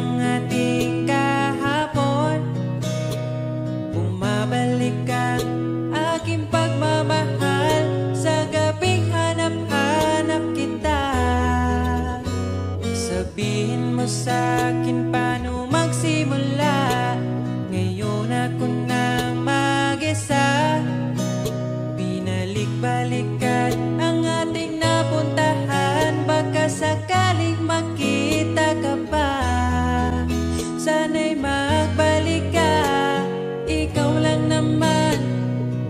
ng ating kahapon. Bumabalik ang aking pagmamahal sa gabing hanap-hanap kita. Sabihin mo sa'kin paano magsimula. Ngayon ako na mag-isa. Binalik-balikan ang ating napuntahan. Baka sakaling makita ka pa. Sana'y magbalik ka. Ikaw lang naman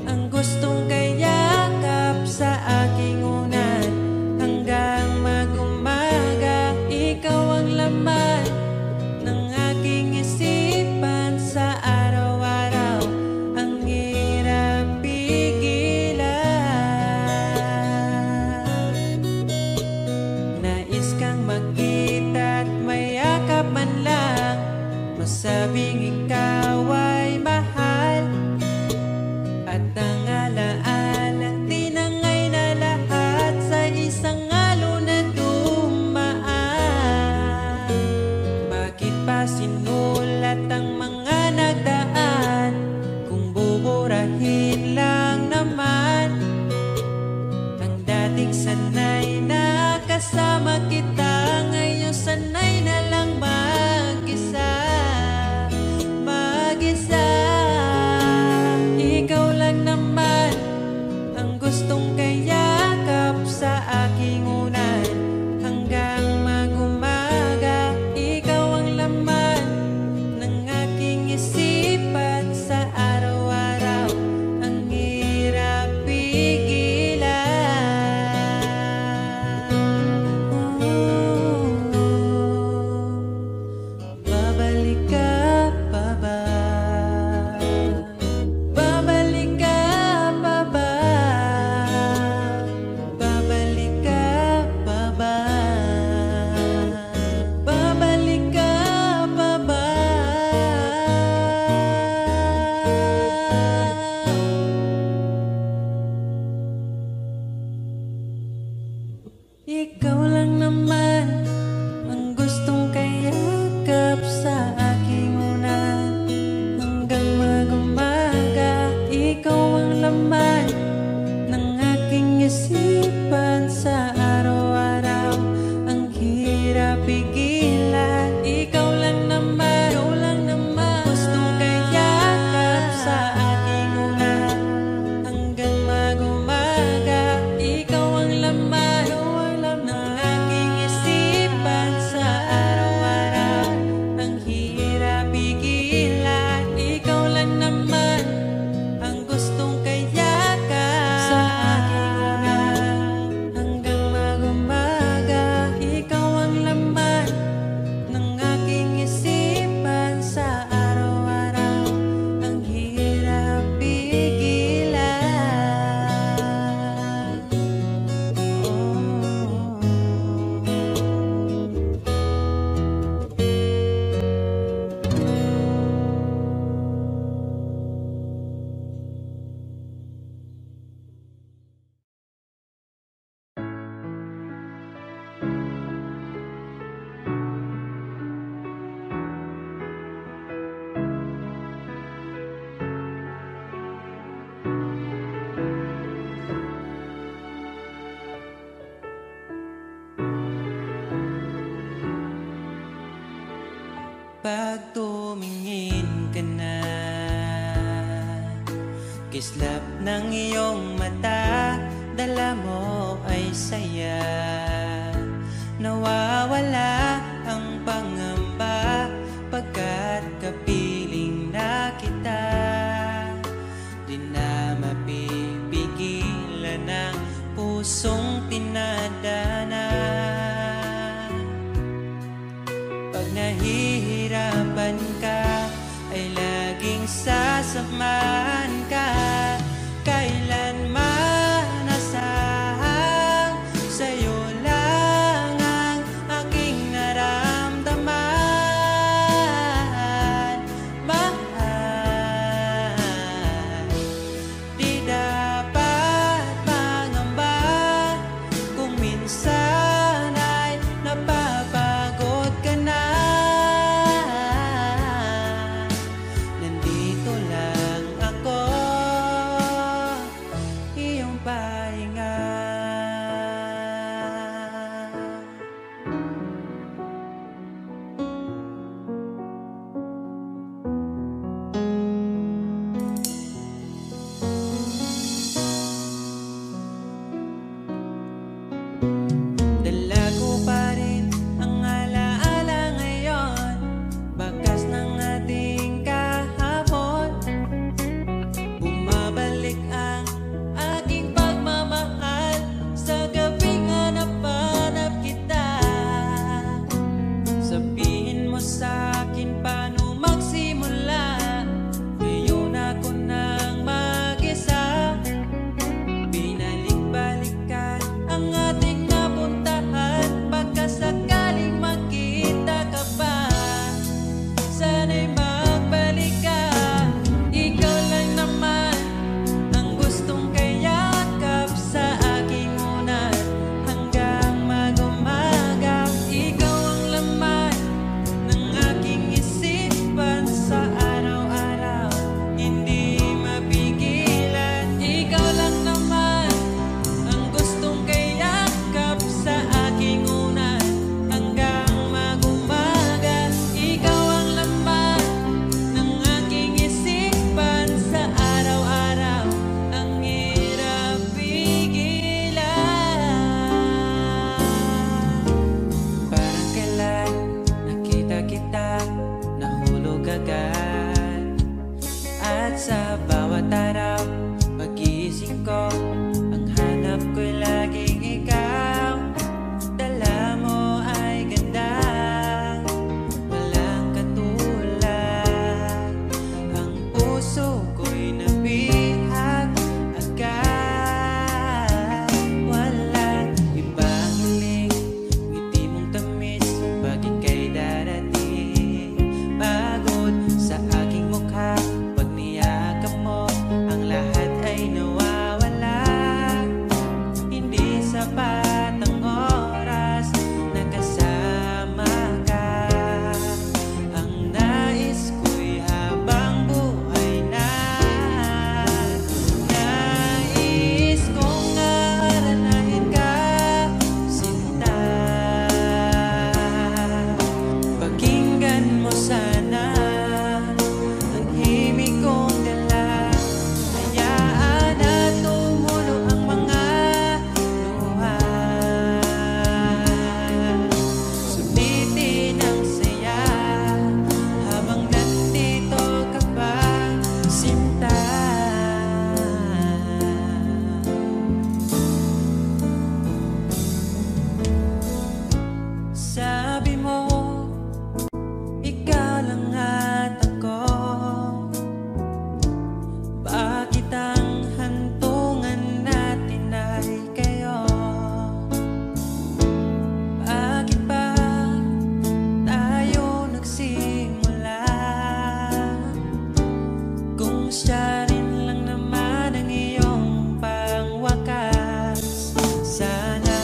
ang gustong kayakap sa aking unan. Hanggang mag-umaga, ikaw ang laman ng aking isipan sa araw-araw. Ang hirap pigilan. Nais kang makita at mayakap man lang. Masabing ikaw ay mahal. At ang alaala tinangay na lahat sa isang alon na dumaan. Bakit pa sinulat ang mga nagdaan kung buburahin lang naman ang dating sanay na kasama kita? Ngayon sanay na lang mag-isa. Mag-isa. Ikaw lang naman ang gustong kayakap sa aking unan. Hanggang mag-umaga, ikaw ang laman ng aking isipan sa araw-araw. Ang hirap pigilan. Babalik ka pa ba? Babalik ka pa ba? Babalik ka pa ba? Babalik ka pa ba? Ikaw lang naman ang gustong kayakap sa aking unan. Hanggang mag-umaga, ikaw ang laman ng aking isipan sa araw-araw. Ang hirap pigilan. Ikaw lang naman gustong kayakap sa aking unan. Hanggang mag-umaga, ikaw ang laman ng aking isipan sa araw-araw. Ang hirap pigilan. Ikaw lang naman ang gustong kayakap sa aking unan. Hanggang mag-umaga, ikaw ang laman ng aking isipan sa araw-araw. Ang hirap pigilan. Pag tumingin ka na, kislap ng iyong mata, dala mo ay saya. Nawawala ang pangamba pagkat kapiling na kita. Di na mapipigilan ang pusong tinadana. Pag nahihirapan ka, ay laging sasamahan ka. Kailanman asahang sa'yo lang ang aking naramdaman. Mahal, di dapat mangamba kung minsan ay napapagod ka na. dagat. At sa bawat araw, pagising ko, ang hanap ko'y laging ikaw. Dala mo ay ganda, walang katulad. Ang puso ko'y nabihag agad. Walang ibang hiling, ngiti mong tamis, bakit kay darating? Pagod sa aking mukha, pag niyakap mo, ang lahat ay nawawala. Hindi sapat ang oras na kasama ka. Ang nais ko'y habang buhay na. Nais kong aranahin ka, sinta. Pakinggan mo sana ang himig kong dala. Hayaan na tumulo ang mga luha. Sulitin ang saya habang nandito ka pa, sinta. Sabi mo, ikaw lang at ako. Bakit ang hantungan natin ay kayo? Bakit ba tayo nagsimula? Kung siya rin lang naman ang iyong pangwakas, sana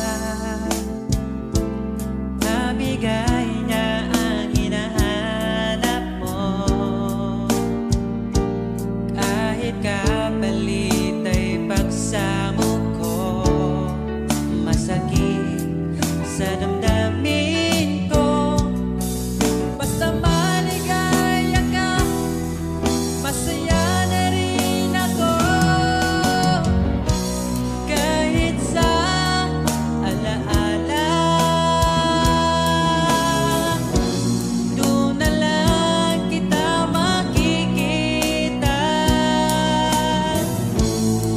mabigay niya ang hinahanap mo. Kahit kapalit ay pagsamo ko, masakit sa damdamin ko. Basta maligaya ka, masaya na rin ako. Kahit sa alaala, doon na lang kita makikita.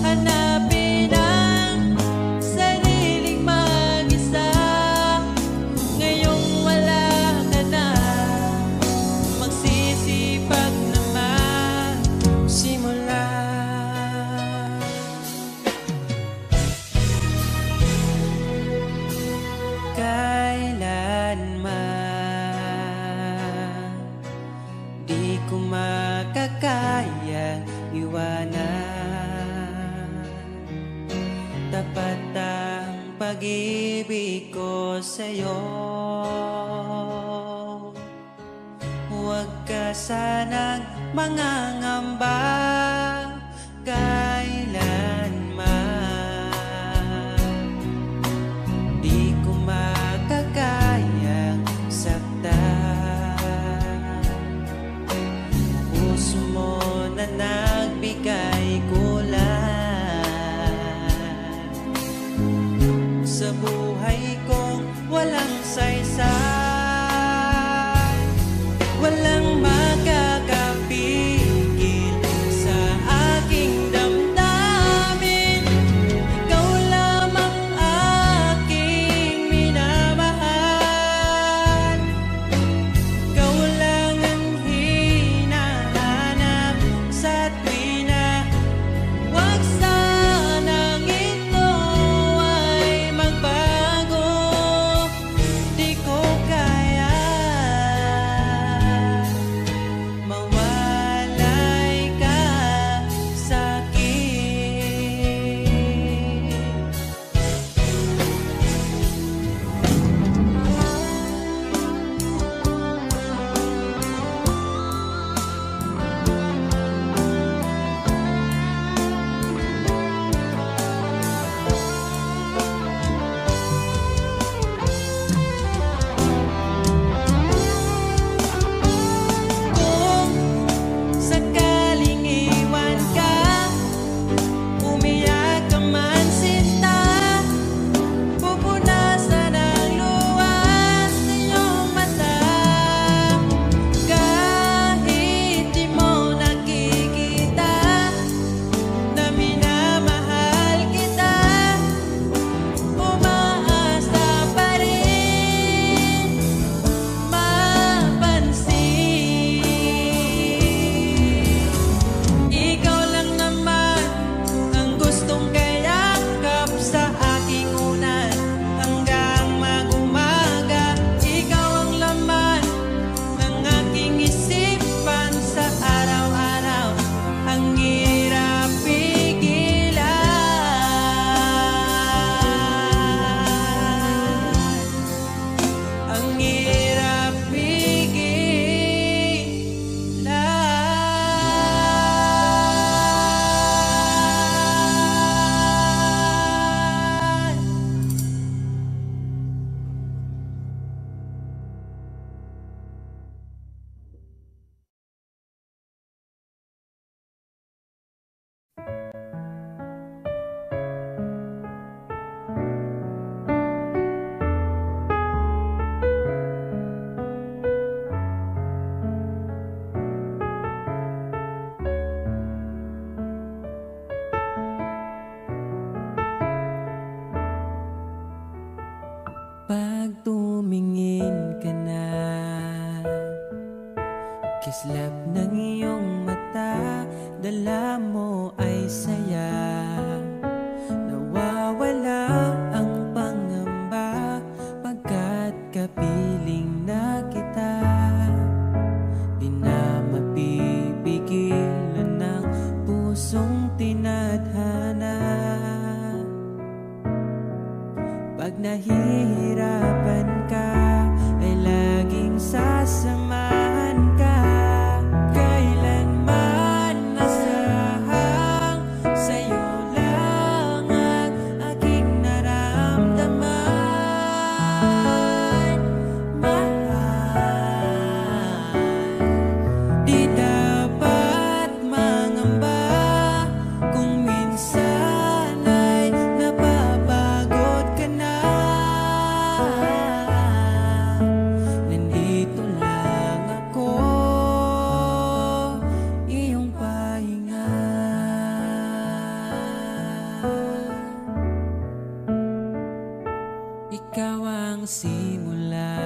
Hanapin ang sariling mag-isa. Ngayong wala ka na, magsisipag naman simula. Kailanman di ko makakaya iwanan. Tapat ang pag-ibig ko sa'yo. Huwag ka sanang mangangamba kailanman. Di ko makakayang saktan. Puso mo na nagbigay kulan sa buhay kong walang saysay. Walang makakapigil sa Kislap ng iyong mata, dala mo ay saya. Nawawala ang pangamba pagkat kapiling na kita. Di na mapipigilan ng pusong tinadhana. Pag nahihirapan ka, ay laging sasamahan ka. Kailanman nasahang sa'yo lang ang aking naramdaman. Mahal, di dapat mangamba kung minsan ay napapagod ka na. Nandito lang ako, iyong pahinga. Ikaw ang simula,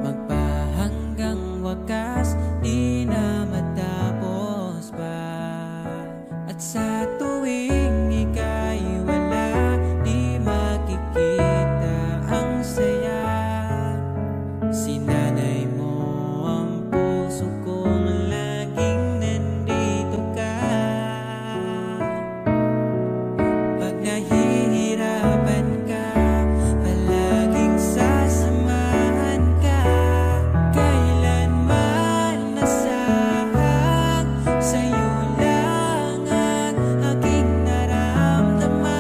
magpahanggang wakas, di na matapos pa. At sa tuwing ika'y wala, di makikita ang saya. Sinanay mo ang puso kong laging nandito ka. Pag nahihirapan ka, palaging sasamahan ka. Kailanman nasahang sa'yo lang ang aking naramdaman.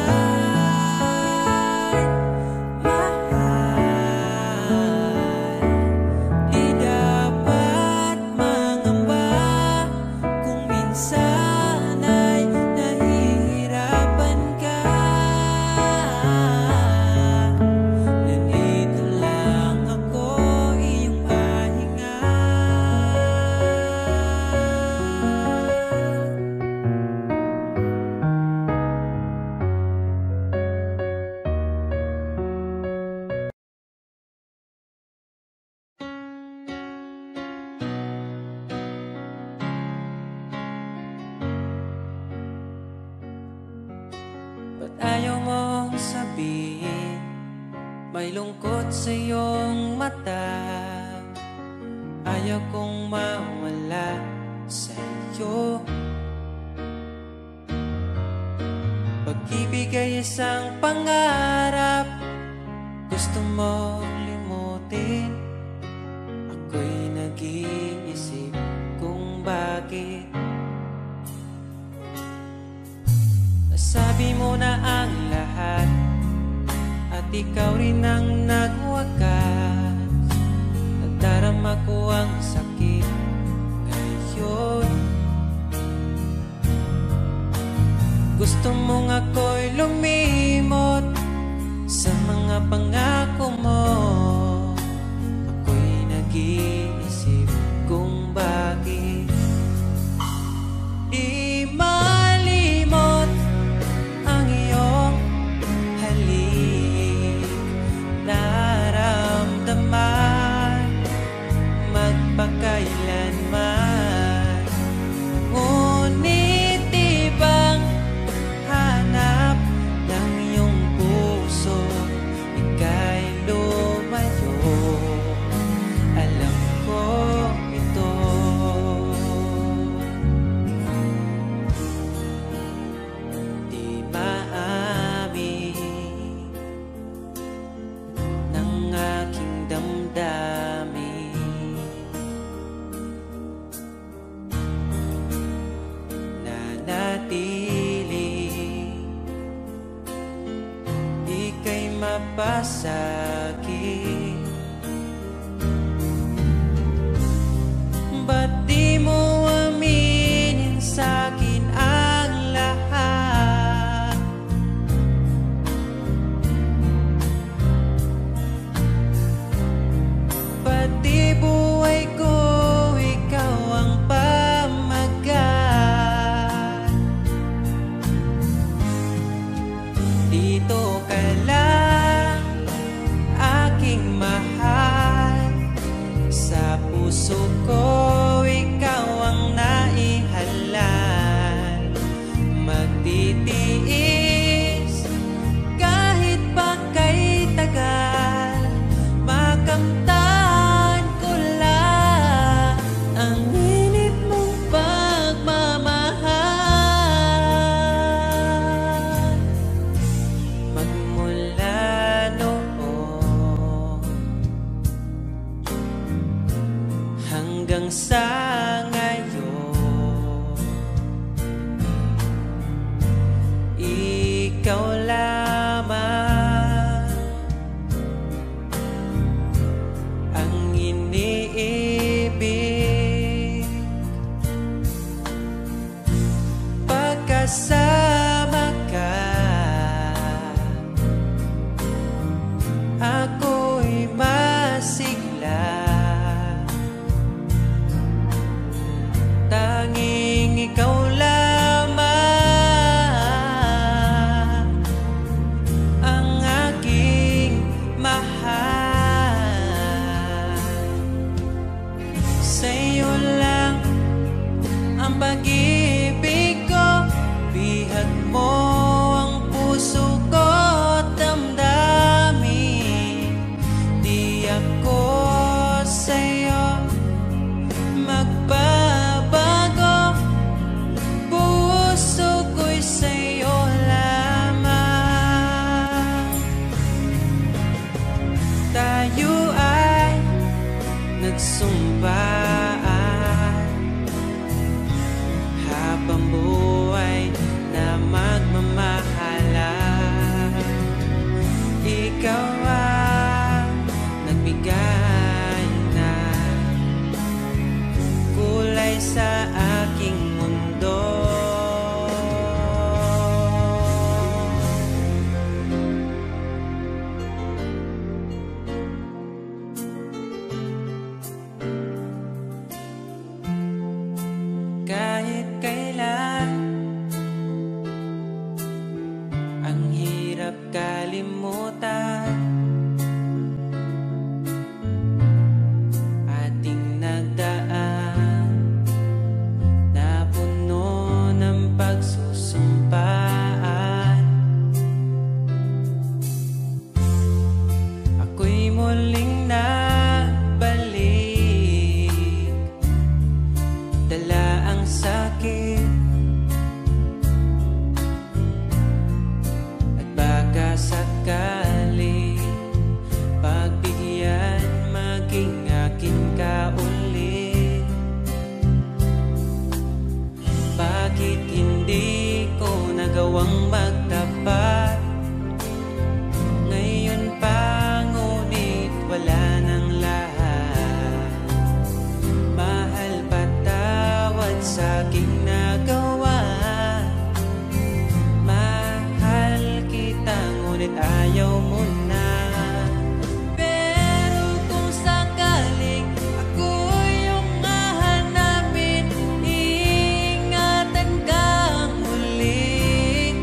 Mahal, di dapat mangamba kung minsan ay nahihirapan ka. Nandito lang ako, iyong pahinga. Ba't ayaw mong sabihin may lungkot sa iyong mata? Ayaw kong mawala sa iyo. Pag-ibig ay isang pangarap, gusto mo limutin. Ako'y nag-iisip kung bakit. Nasabi mo na ang lahat, at ikaw rin ang nagwakas. Nadarama ko ang sakit ngayon. Gusto mong ako'y lumimot sa mga pangako mo. Ako'y nag-iisip kung bakit. Di malimot ang iyong halik, naramdaman magpakailanman. Ngunit di bang hanap ng iyong puso, ika'y lumayo? Alam ko ito. Di maamin ng aking damdamin, nanatili ika'y mapasakit. Ba't di mo aminin sa'kin ang lahat? Pati buhay ko, ikaw ang pamagat. Dito ka lang, puso ko, ikaw ang naihalal. Magtitiis kahit pa kay tagal, makamtan ko lang ang init mong pagmamahal. Magmula noon hanggang sa ngayon, ikaw lamang ang iniibig. Pagkasama ka, ako'y masigla. Tanging ikaw lamang ang aking mahal. Sa'yo lang ang pag-ibig ko, bihag mo ang puso ko at damdamin. Di ako sa'yo magbabago, puso ko'y sa'yo lamang. Tayo ay nagsumpaan habang buhay na magmamahalan. Ikaw ang nagbigay na kulay sa aking mundo. Kahit kailan ang hirap kalimutan, ating nagdaan na puno ng pagsusumpaan. Ako'y muling nabalik, dala ang sakit at baka sakali pagbigyan maging akin ka ulit. Bakit hindi ko nagawang magtapat ngayon pa, ngunit wala nang lahat. Mahal, patawad sa aking nagawa. Mahal kita, ngunit ayaw mo na. Pero kung sakaling ako yung hahanapin, iingatan kang muli.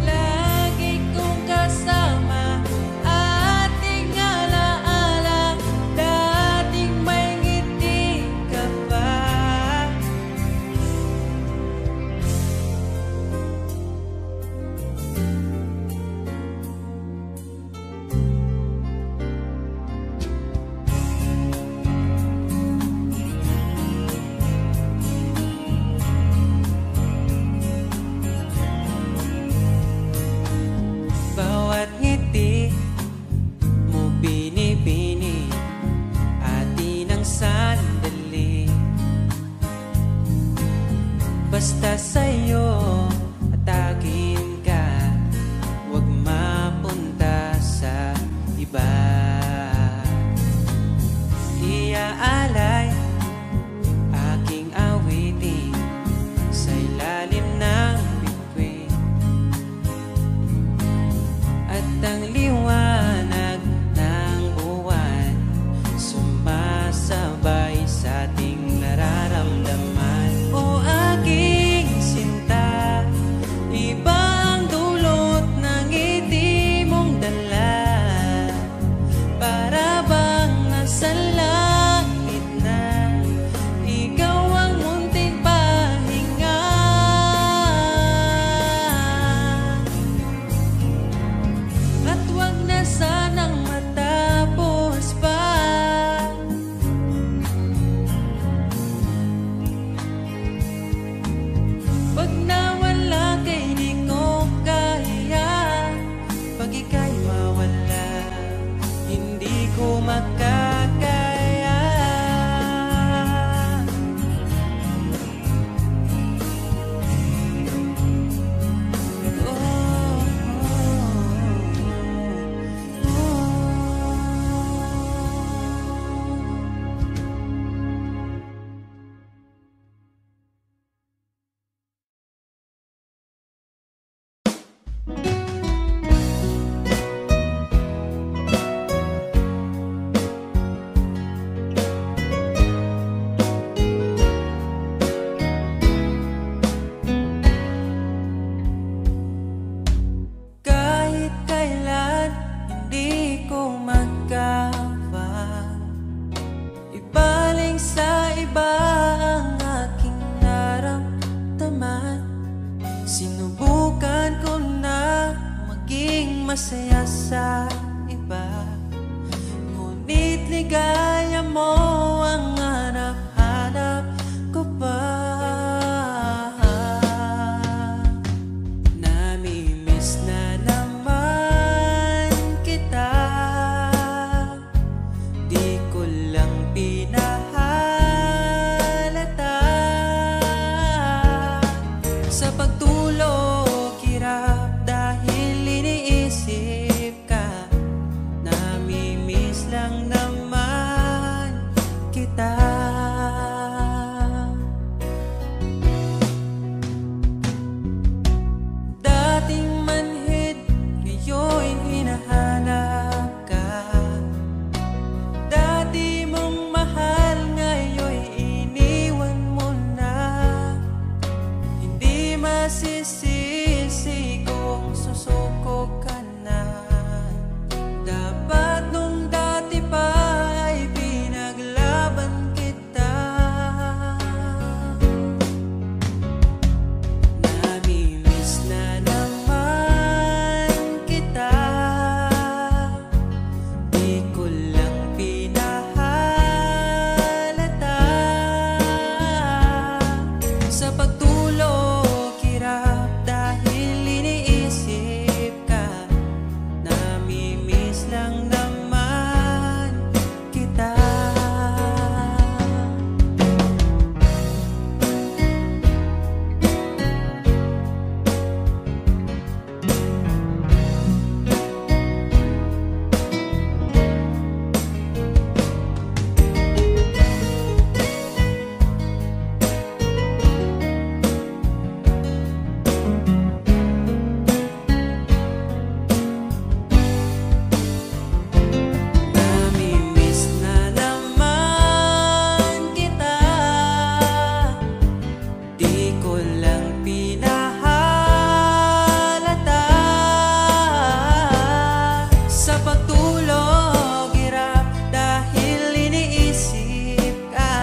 Lagi kong kasama, ating alaala, dating may ngiti ka pa. Bawat ngiti mo binibini, atin ang sandali. Basta sa'yo at akin ka, huwag mapunta sa iba. Iaalay aking awitin sa ilalim ng bituin, at ang liwanag ng buwan sumasabay sa ating nararamdaman. O aking sinta, ibang dulot ng ngiti mong dala, para bang nasa masaya sa iba, ngunit ligaya mo ang hanap-hanap ko pa. Namimiss na naman kita, di ko lang pinahalata. Sa pagtulog hirap dahil iniisip ka, namimiss lang naman kita. Dating manhid, ngayon hinahanap ka. Dati mong mahal, ngayon iniwan mo na. Hindi masisisi kung susuko ka na. Dapat nung dati pa ay pinaglaban kita. Namimiss na naman kita, di ko lang pinahalata. Sa pagtulog hirap dahil iniisip ka, namimiss lang naman kita. Namimiss na naman kita, di ko lang pinahalata. Sa pagtulog hirap dahil iniisip ka,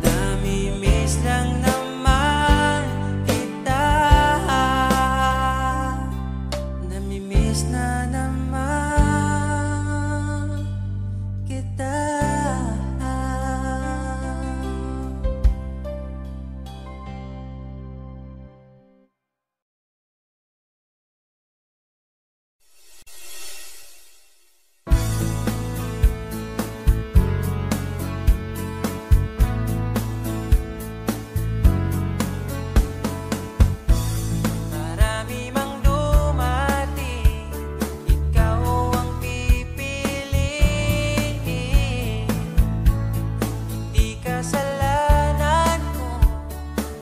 namimiss lang naman kita. Namimiss na naman kita. Marami mang dumating, ikaw ang pipiliin. Hindi kasalanan ko,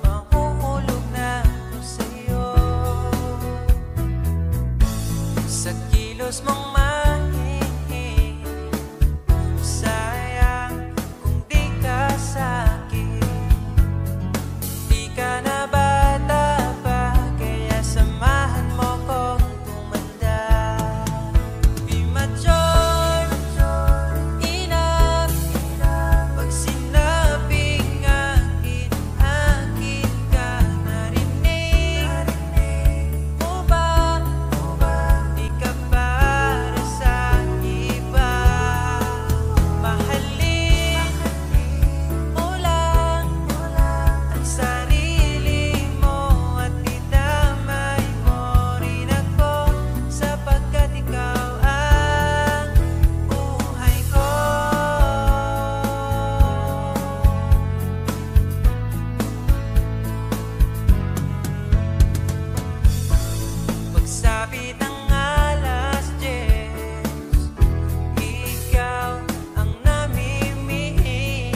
mahuhulog na ako sa'yo. Sa kilos mong mahihing, sayang kung di ka sa'kin. Di ka na bata pa, kaya samahan mo kong tumanda. Di mature enough pag sinabing akin, akin ka. Narinig mo ba, di ka para sa iba. Mahalin mo lang ang sarili mo at idamay mo rin ako, sapagkat ikaw ang buhay ko. Pagsapit ng alas 10, ikaw ang namimiss.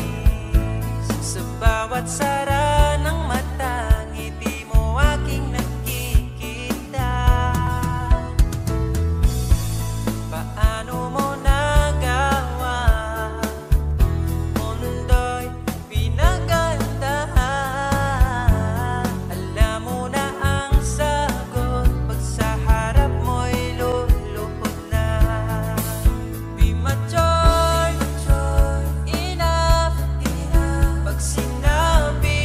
Sa bawat sara ng mata, ngiti mo aking nakikita. Paano mo nagawa? Mundo'y pinagandahan. Alam mo na ang sagot, pag sa harap mo'y lulupot na. Di mature enough pag sinabi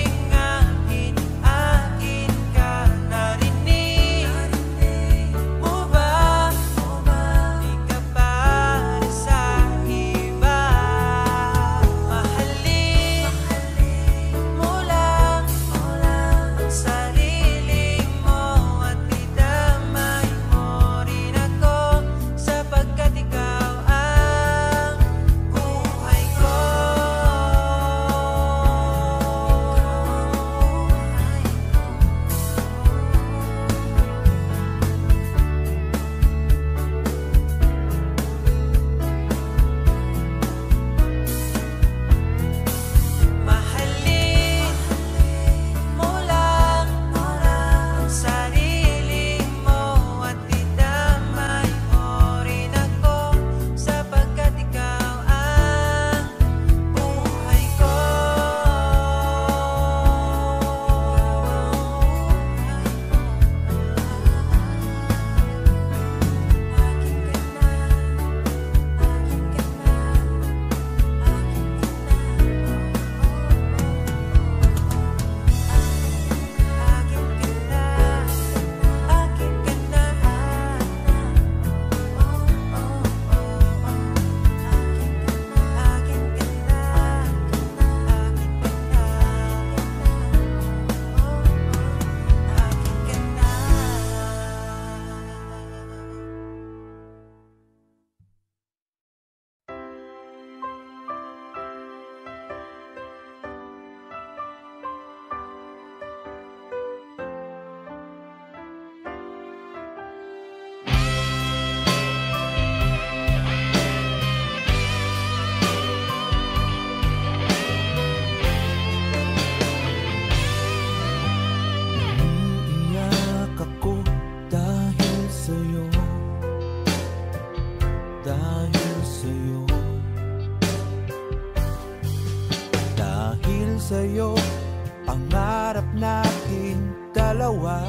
sa'yo, pangarap natin dalawa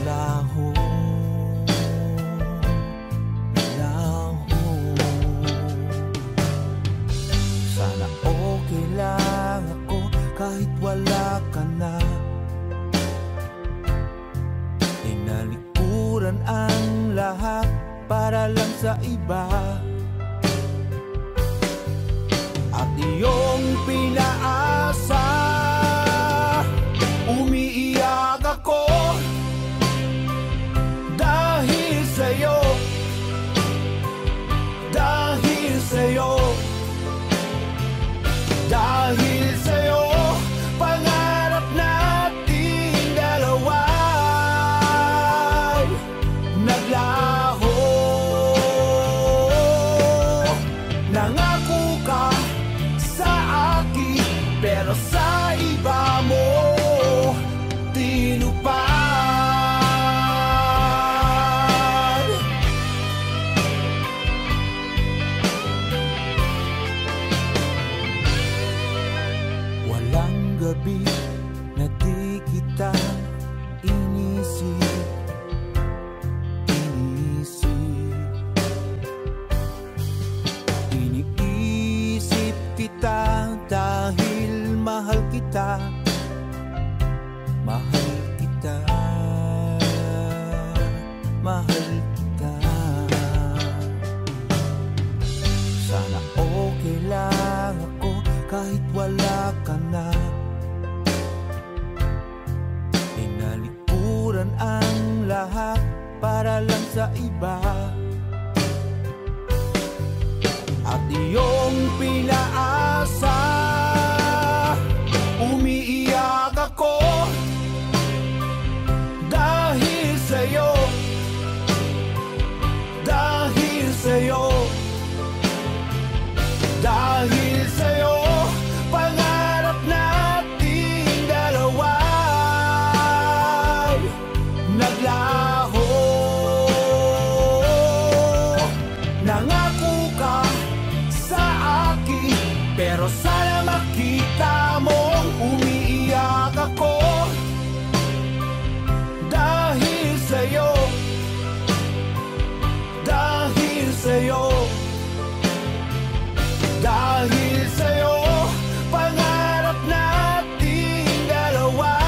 laho, laho. Sana okay lang ako kahit wala ka na. Tinalikuran ang lahat para lang sa iba, at iyong pinaasa. Umiiyak ako dahil sa'yo, dahil sa'yo, dahil sa'yo. Pangarap nating dalawa naglaho. Nangako ka sa akin, pero sa iba mo tinupad. Walang gabi na di kita inisip, iniisip kita dahil mahal kita, mahal kita, mahal kita. Sana okay lang ako kahit wala ka na. Tinalikuran ang lahat para lang sa iba, at iyong pinaasa. Umiiyak ako dahil sa'yo, dahil sa'yo, dahil sa'yo. Pangarap nating dalawa naglaho. Nangako ka sa akin, pero sana makita mong umiiyak ako dahil sa'yo, dahil sa'yo, dahil sa'yo. Pangarap nating dalawa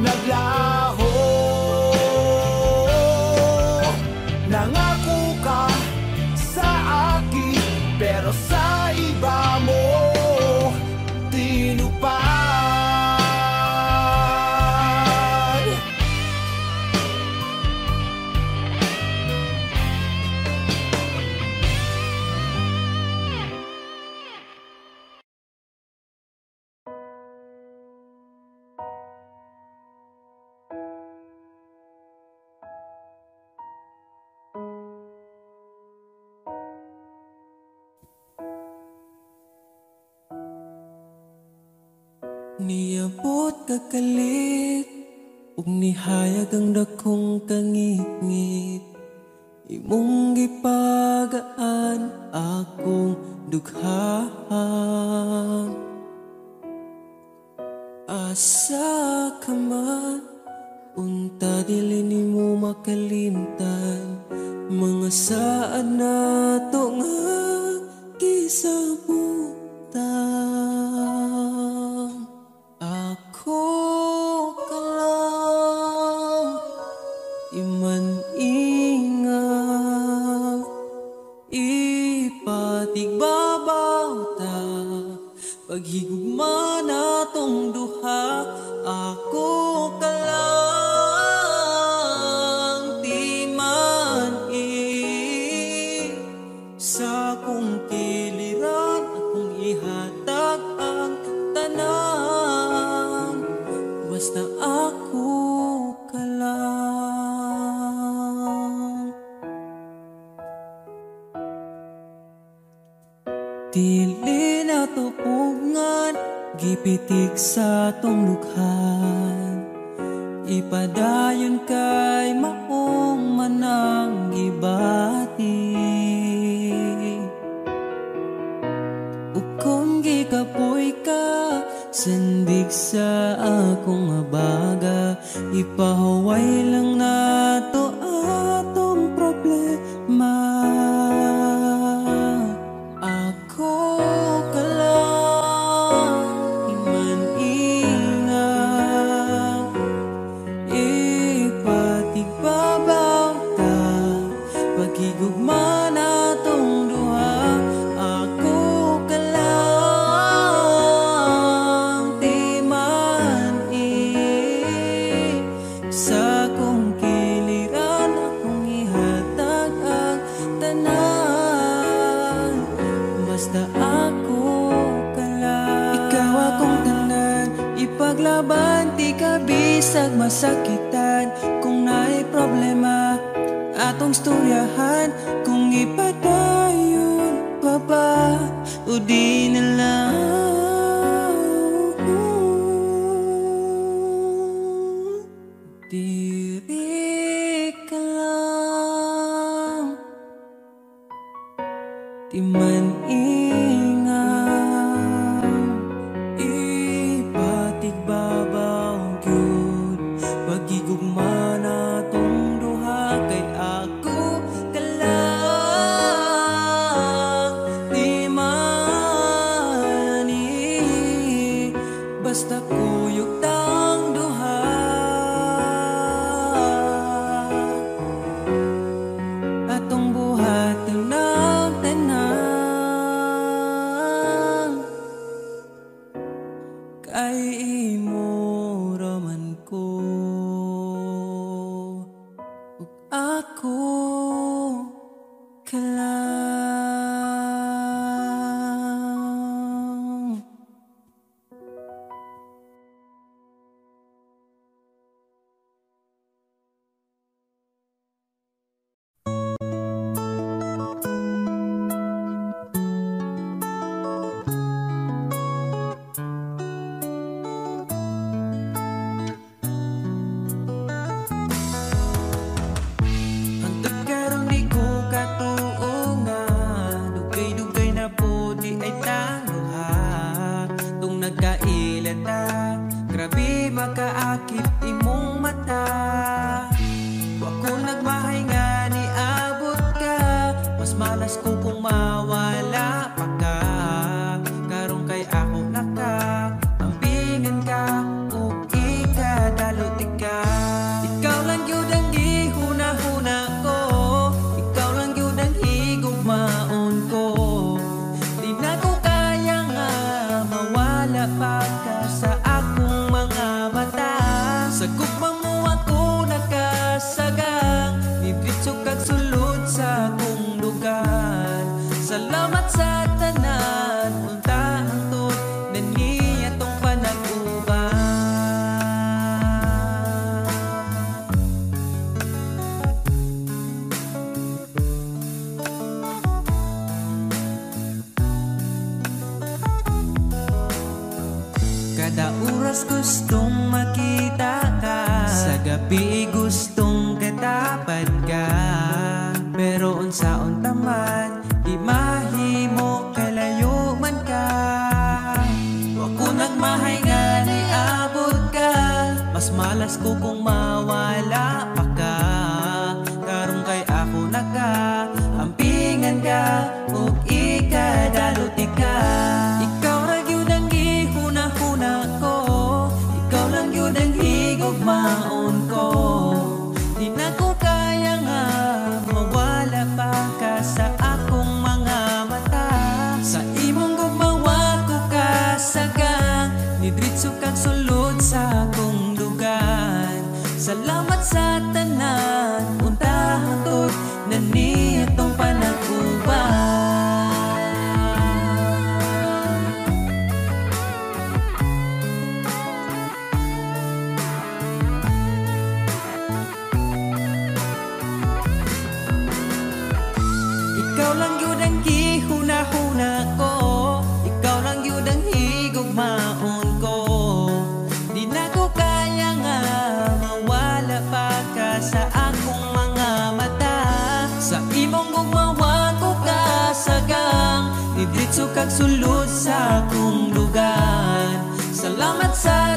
naglaho. Nangako ka sa akin, pero sa iba mo tinupad. Niabot kakalit ug nihayag ang dakong kangit-ngit, imong gipagaan akong dugha. Asa ka man, unta dili nimo makalimtan, mga saad nato nga gisabutan. Ako ka lang, iman ingat, ipatigbabaw ta, paghigugma natong duha. Ako ka lang, di man sa kong kiliran, akong ihatag ang tanan, basta ako ka lang. Dili na tupungan, gipitik sa tong lukhan, ipadayon kay maong manang gibati. sa akong abaga, ipahaway lang nato atong problema. Ako ka lang iman-ingat, ipatigbabaw ta pagigugma natong duha. Ako ka lang timan-i sa kong kiliran, akong ihatag ang tanan, basta ako ka lang. Ikaw akong tanan, ipaglaban, di ka bisag masakitan. Kung naay problema atong storyahan, kung ipadayon pa ba o di na lang. Diri ka lang, di man ingat, ipatigbabaw gyud pagigugma natong duha. Kay ako ka lang timani, basta kuyog tang duha. Atong buhaton ng tanan, kay imo raman ko ug ako ka lang. Hangtod karon di ko katuo nga dugay-dugay na puti ay tangha. Tung nagkailan ta, grabe makaakit imong mata. Wa ko nagmahay nga ni abot ka, mas malas ko kung mawala pa ka. Karong kay ako naka ambingan ka ug ikadalot ka. Ikaw lang gyud ang gihuna-huna ko, ikaw lang gyud ang higugmaon ko. Di na ko kaya nga mawala pa ka sa akong mga mata. Sa gugmang mo ako nakasagang, nidritso kag sulod sa akong lugar. Salamat sa tanan, unta hangtod na niya tong panag-uban. Kada oras gustong makita ka, sa gabi gustong katapad ka. Pero unsa-unta man, di mahimo kalayo man ka. Wa ko nagmahay nga ni abot ka, mas malas ko kung mawala pa ka. Karong kay ako naka ampingan ka ug ikadalot ka. Ikaw ra gyud ang gihuna-huna ko, ikaw lang gyud ang higugmaon ko. Di na ko kaya nga mawala pa ka sa akong mga mata. Sa imong gugmawa ko kasagang, nidritso kag sulod sa akong dugan. Salamat sa tanan, unta hangtod na niya tong panag-uban. Ikaw lang yun ang gihuna-huna ko, ikaw lang yun ang higugmaon ko. Di na ko kaya nga mawala pa ka sa akong mga mata. Sa imong gugmawa ko kasagang, nidritso kag sulod sa akong lugar. Salamat sa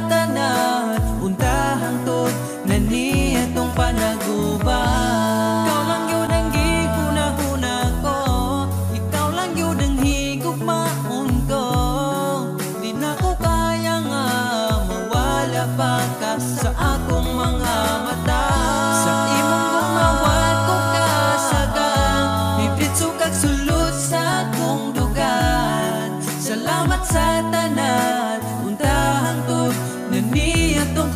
sa tanan, untahang to na niya tong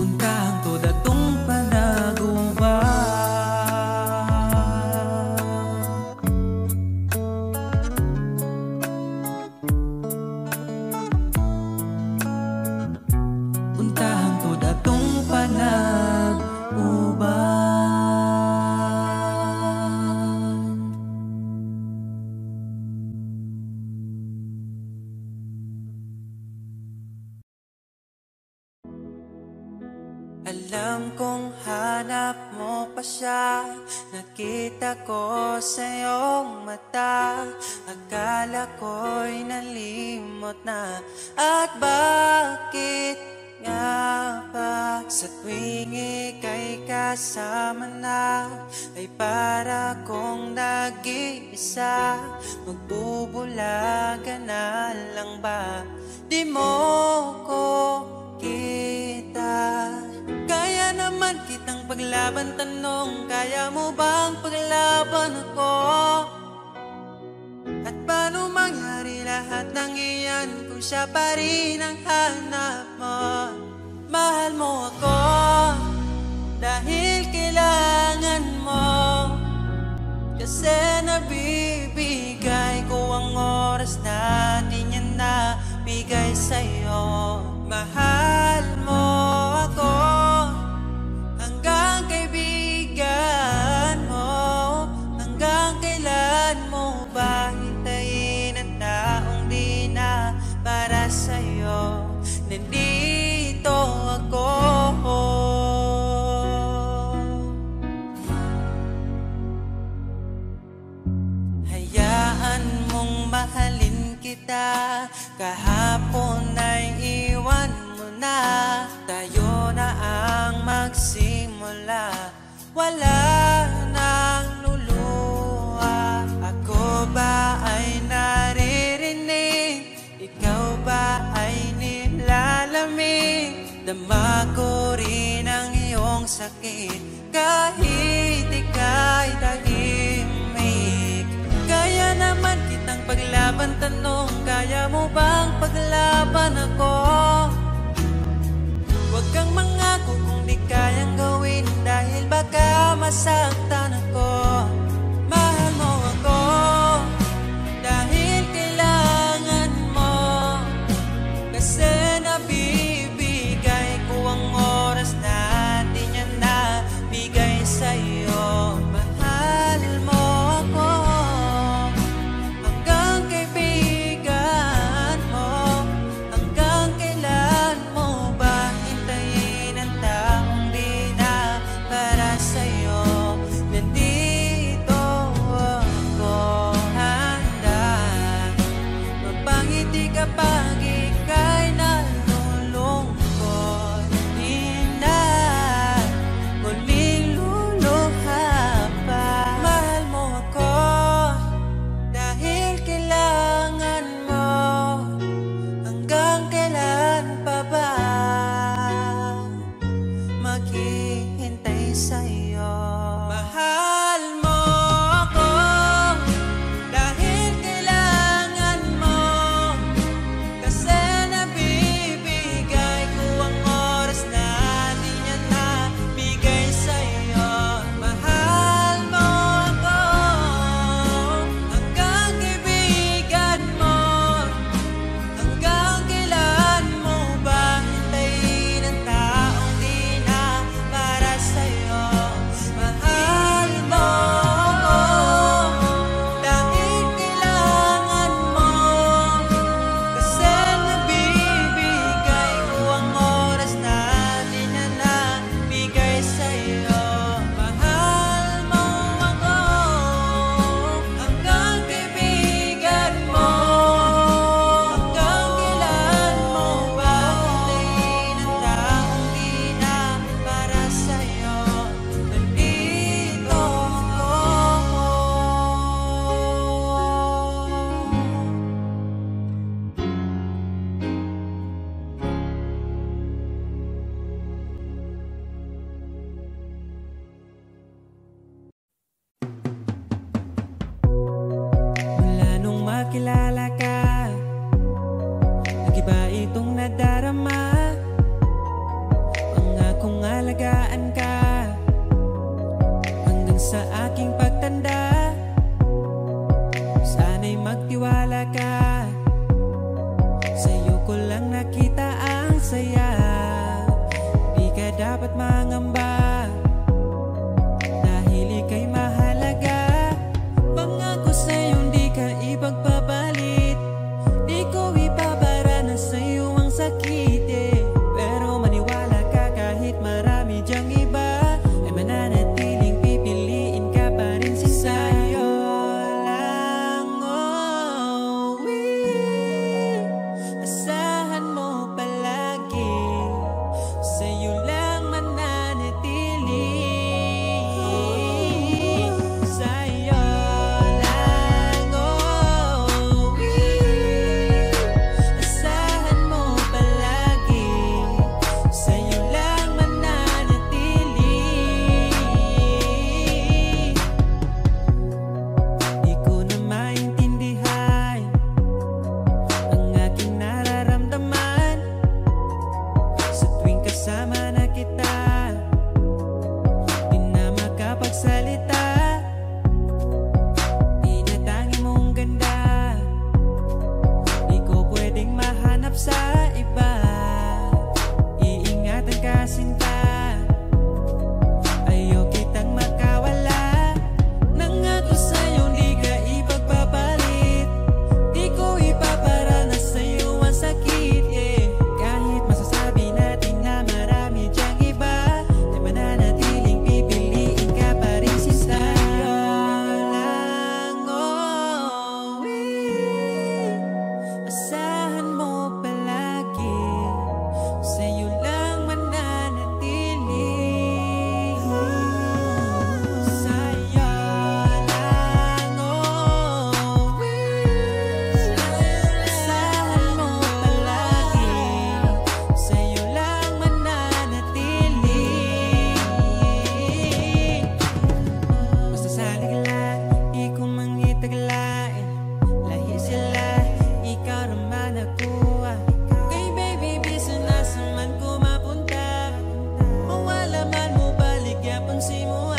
untahang to datong panaguba. Untahang to datong panag-uban. Alam kong hanap mo pa siya, nakita ko sa iyong mata. Akala ko'y nalimot na, at bakit nga ba sa tuwing ika'y kasama na, ay para kong nag-iisa? Magbubulaga na lang ba? Di mo ko kita. Kaya naman kitang paglaban, tanong, kaya mo bang paglaban ako? At paano mangyari lahat ng iyan kung siya pa rin ang hanap mo? Mahal mo ako dahil kailangan mo, kasi nabibigay ko ang oras na di niya nabigay sa'yo. Mahal mo ako hanggang kaibigan mo. Hanggang kailan mo ba hintayin ang taong di na para sa'yo? Nandito ako. Hayaan mong mahalin kita, kahapon ay iwan mo na. Tayo na ang magsimula, wala nang luluha. Ako ba ay naririnig? Ikaw ba ay nilalamig? Dama ko rin ang iyong sakit kahit ika'y tahimik. Kaya naman kitang paglaban, tanong, kaya mo bang paglaban ako? Huwag kang mangako kung di kayang gawin, dahil baka masaktan ako. Mahal mo ako dahil kailangan mo, kasi nabibigay ko ang oras na di niya nabigay sa'yo. Mahal mo ako hanggang kaibigan mo. Hanggang kailan mo ba hintayin ang taong di na para sa'yo? Nandito ako, handa mapangiti kapag ika'y nalulungkot. Di na muling luluha pa. Mahal mo ako dahil kailangan mo. Hanggang kailan pa ba maghihintay sa'yo? Mahal mo ako dahil kailangan mo, Iba itong nadarama, pangakong alagaan ka hanggang sa aking pagtanda. Sana'y magtiwala ka, sa'yo ko lang nakita ang saya. Di ka dapat mangamba, dahil ika'y mahalaga. Pangako sa'yo di ka ipagpapalit, di ko ipabara na sa'yo ang sakit Pero maniwala ka kahit marami dyang iba, ay mananatiling pipiliin ka pa rin si sa'yo lang. Oh, asahan mo palagi, sa'yo lang mananatili. Sa'yo lang, oh, asahan mo palagi, sa'yo lang mananatili. Di ko na maintindihan ang aking nararamdaman sa tuwing kasama na kita. Di na makapagsalita, tinatangi mong ganda, di ko pwedeng mahanap sa iba. Iingatan ka sinta, ayaw kitang makawala. Nangako sa'yo di ka ipagpapalit, di ko ipapara na sa'yo ang sakit Kahit masasabi natin na marami dyang iba, ay mananatiling pipiliin ka pa rin si sa'yo lang. Oh, asahan mo palagi, sa'yo lang mananatili. Sa'yo lang, oh, asahan mo palagi, sa'yo lang mananatili. Basta salig lang, di ko mangitaglain, lahi sila, ikaw naman ako. Kay baby, bisa nasa man ko mapunta, mawala man mo balik yapon si mo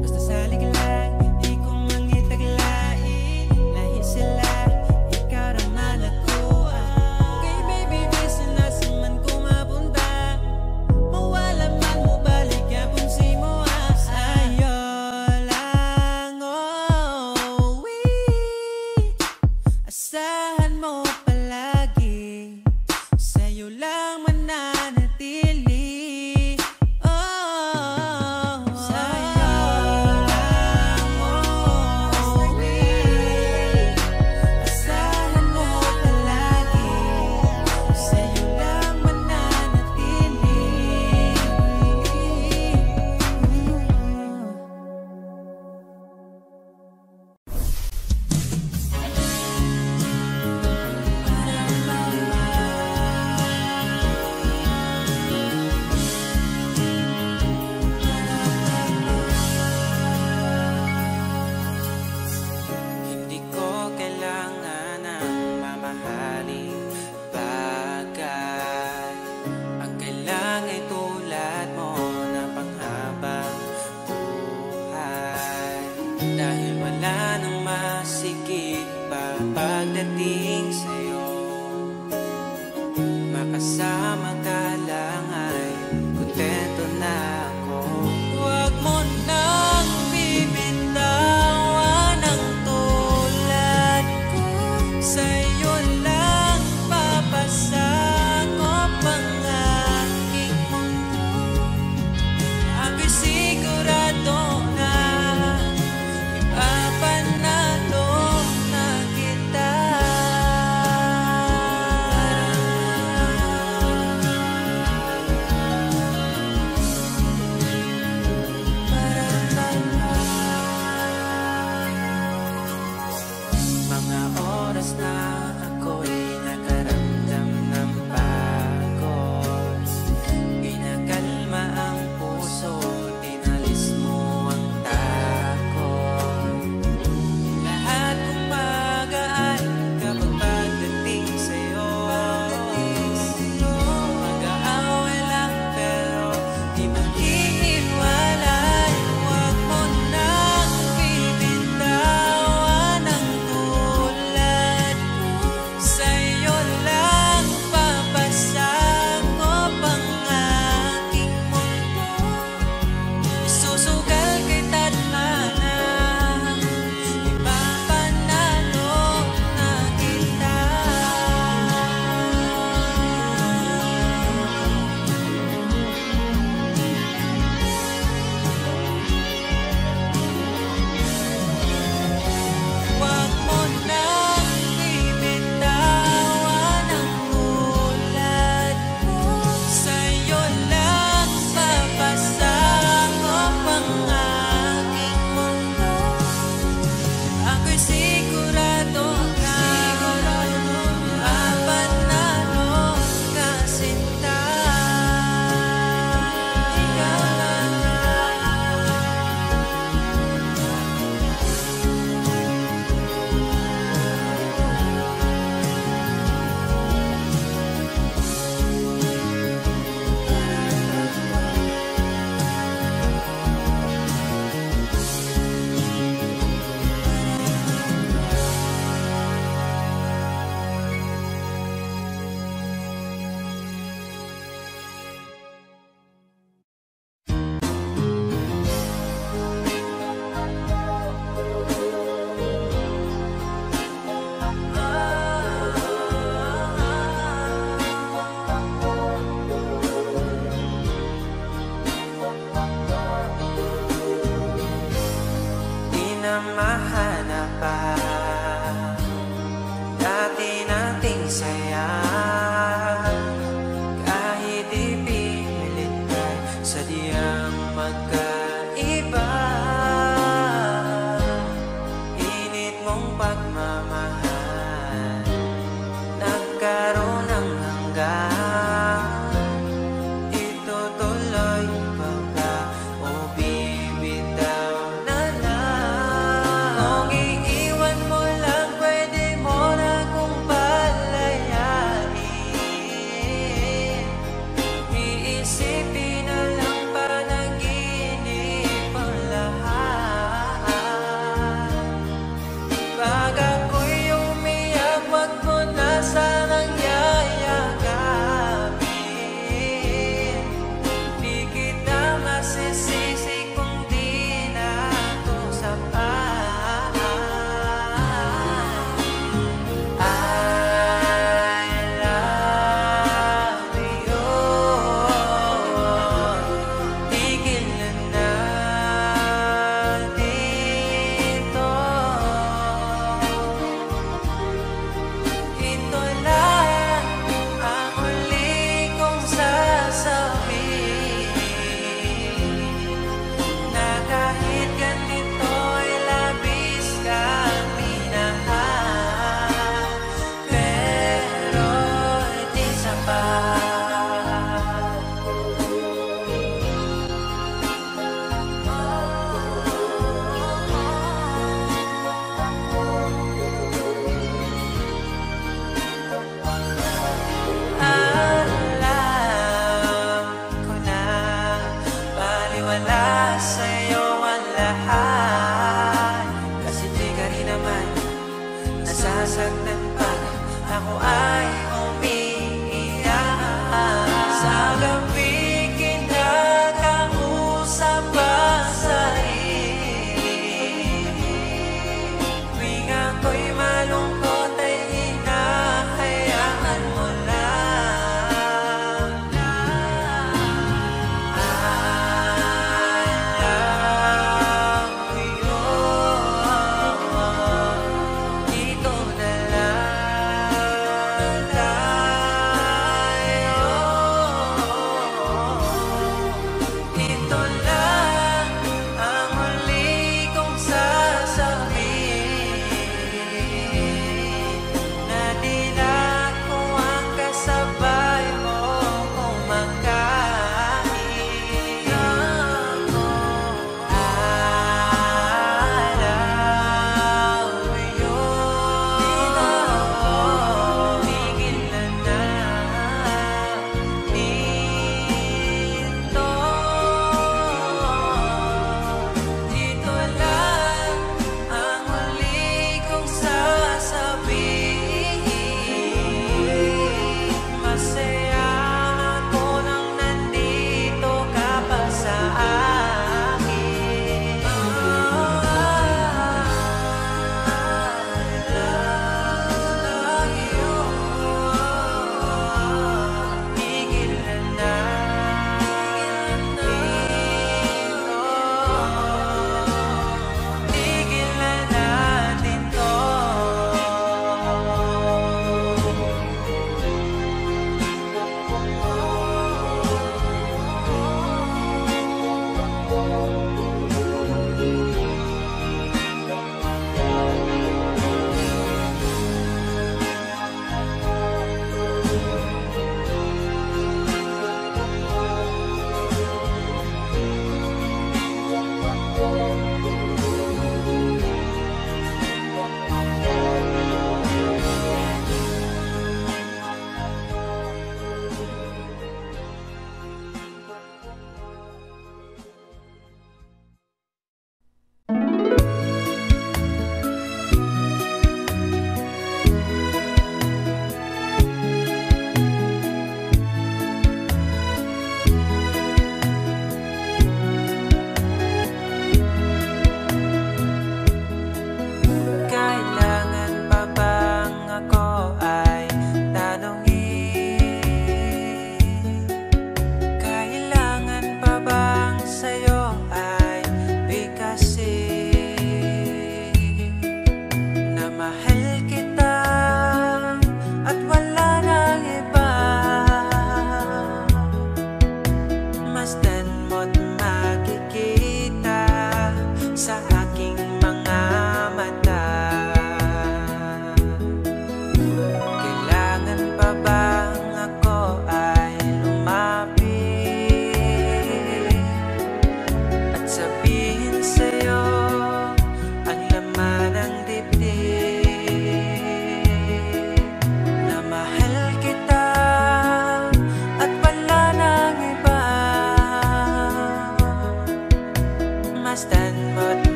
Basta salig lang, di ko mangitaglain, lahi sila, ikaw naman ako. Kay baby, bisa nasa man ko mapunta, mawala man mo balik yapon si mo Sa'yo lang, oh, asahan mo palagi, sa'yo lang mananatili. Oh, sa'yo lang, oh, asahan mo palagi, sa'yo lang mananatili. Hindi ko kailangan ng mamahaling bagay, ang kailangan ay tulad mo na panghabang buhay. Dahil wala nang masigit pa pagdating sa'yo, makasama ka lang ay kontento na ako. Huwag mo nang bibitawan ang tulad ko, sa'yo lang papasakop ang aking mundo. Ako'y sigurado na ipapanalo na kita. Alam ko na baliwala sa'yo ang lahat, kasi di ka rin naman nasasaktan pag ako ay umiiyak.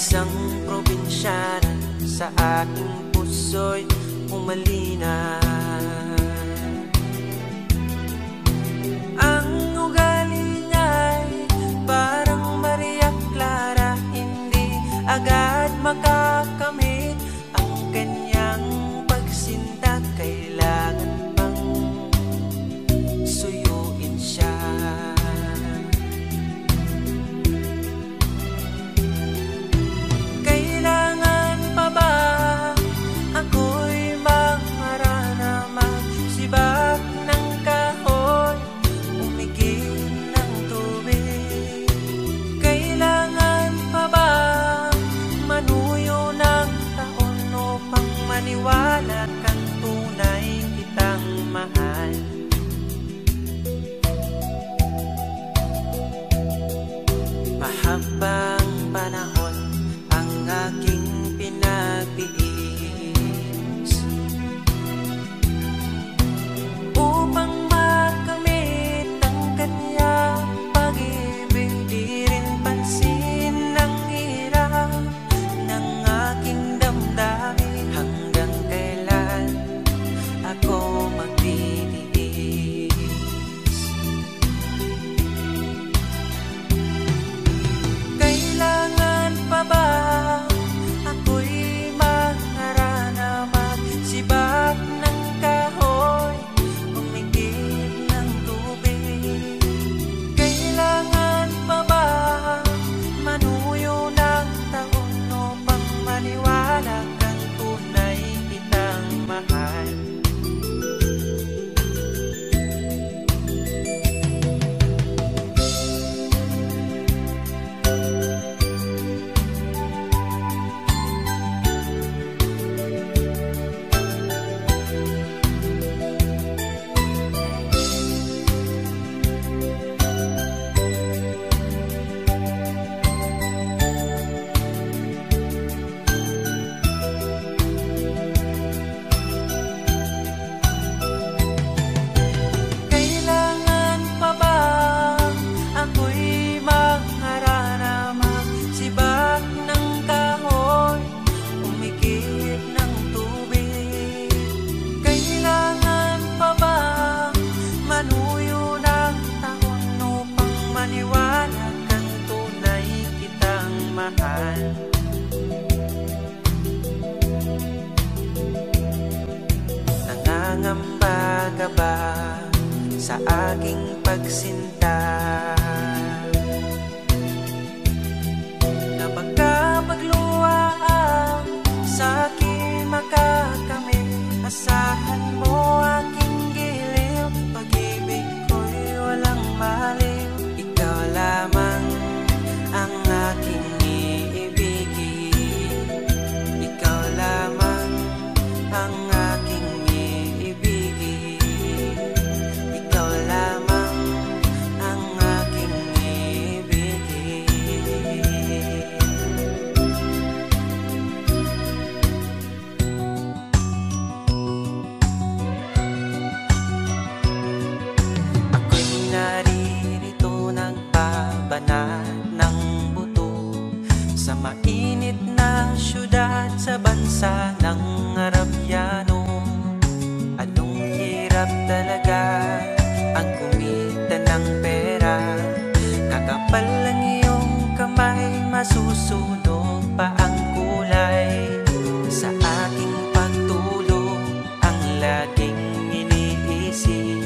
Isang probinsyana sa aking puso'y umalina. Ang ugali niya'y parang Maria Clara, hindi agad makakamit ang kanyang pagsinta. Kailangan pang suyuin siya. Kailangan pa ba ako'y mangarana, magsibak ng kahoy, umigib ng tubig? Kailangan pa ba manuyo ng taon upang maniwala kang tunay kitang mahal? Mahabang panahon ang aking pinagtiis upang makamit ang kanyang pag-ibig. Di rin pansin ang hirap ng aking damdamin. Hanggang kailan ako magtitiis? Kailangan pa ba ako'y mangarana, magsibak ng kahoy, umigib ng tubig? Kailangan pa ba manuyo ng taon upang maniwala kang tunay kitang mahal? Kailangan pa ba ako'y mangarana, magsibak ng kahoy, umigib ng tubig? Kailangan pa ba manuyo ng taon upang maniwala kang tunay kitang mahal? Nangangamba ka ba sa aking pagsinta, na baka magluwaan sa aking makakamit? Asahan mo aking giliw, pag-ibig ko'y walang maliw. Ikaw lamang ang aking iibigin, ikaw lamang ang aking iibigin, ikaw lamang ang aking iibigin. Ako'y naririto nagbabanat ng buto sa mainit na syudad sa bansa ng Arabyano. Anong hirap talaga ang kumita ng pera, kakapal ang iyong kamay, masusunog pa ang kulay. Sa aking pagtulog ang laging iniisip,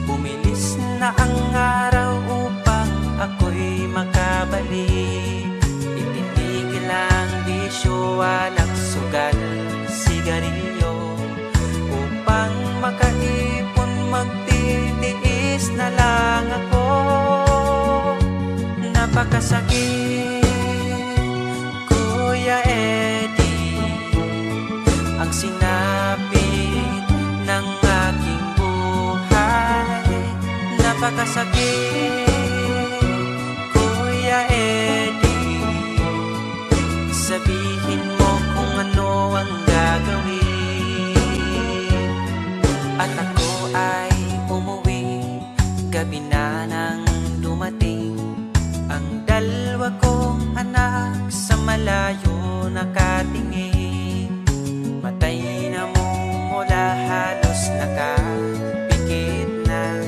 bumilis na ang araw upang ako'y makabalik. Itinigil ang bisyo, walang sugal, sigarilyo, upang makaipon, magtitiis na lang ako. Napakasakit, Kuya Eddie, ang sinapit ng aking buhay. Napakasakit, Kuya Eddie, sabihin mo kung ano ang gagawin. At ako ay umuwi, gabi na nang dumating ang dalawa kong anak sa malayo. nakatingin, matay na mumula, halos nakapikit na.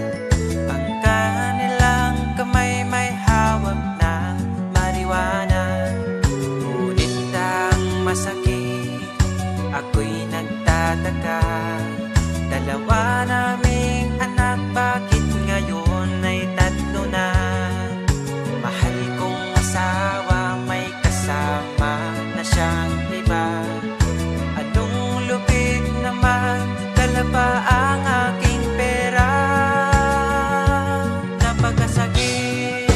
Ang kanilang kamay may hawak na marijuana. Ngunit ang masakit, ako'y nagtataka. Dalawa naming anak, bakit ngayon ay tatlo na? Mahal kong asawa, may kasama na siyang iba. Anong lupit naman, dala pa ang aking pera. Napakasakit,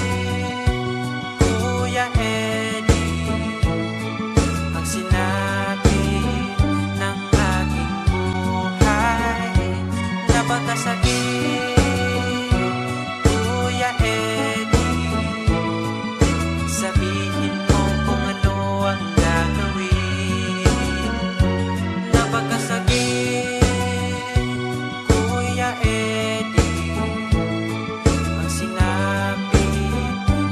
Kuya Eddie, ang sinabi ng aking buhay. Napakasakit, Kuya Eddie, sabihin mo kung ano ang gagawin. Napakasakit, Kuya Eddie, ang sinabi